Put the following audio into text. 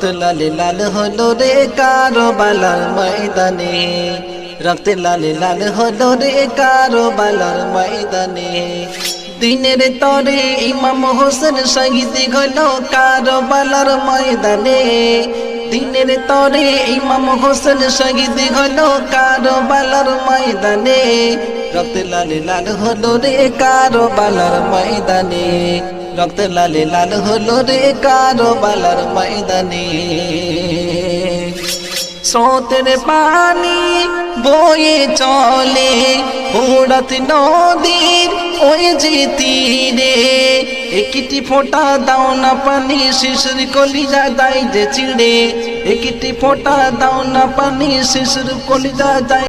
রক্ত লালে লাল হলো রে কারবালার ময়দানে, রক্ত লালে লাল হলো রে কারবালার ময়দানে। দিনের তরে ইমাম হোসেন শহীদ হলো কারবালার ময়দানে, দিনের তরে ইমাম হোসেন শহীদ হলো কারবালার ময়দানে। রক্ত লালে লাল হলো রে কারবালার ময়দানে, রক্ত লালে লাল হলো রে কারবালার ময়দানে। স্রোতের পানি বয়ে চলে ফোরাত নদীর ওই যে তীরে, একটি ফোঁটা দাও না পানি শিশুর কলিজা যায় যে চিড়ে, একটি ফোঁটা দাও না পানি শিশুর কলিজা যায়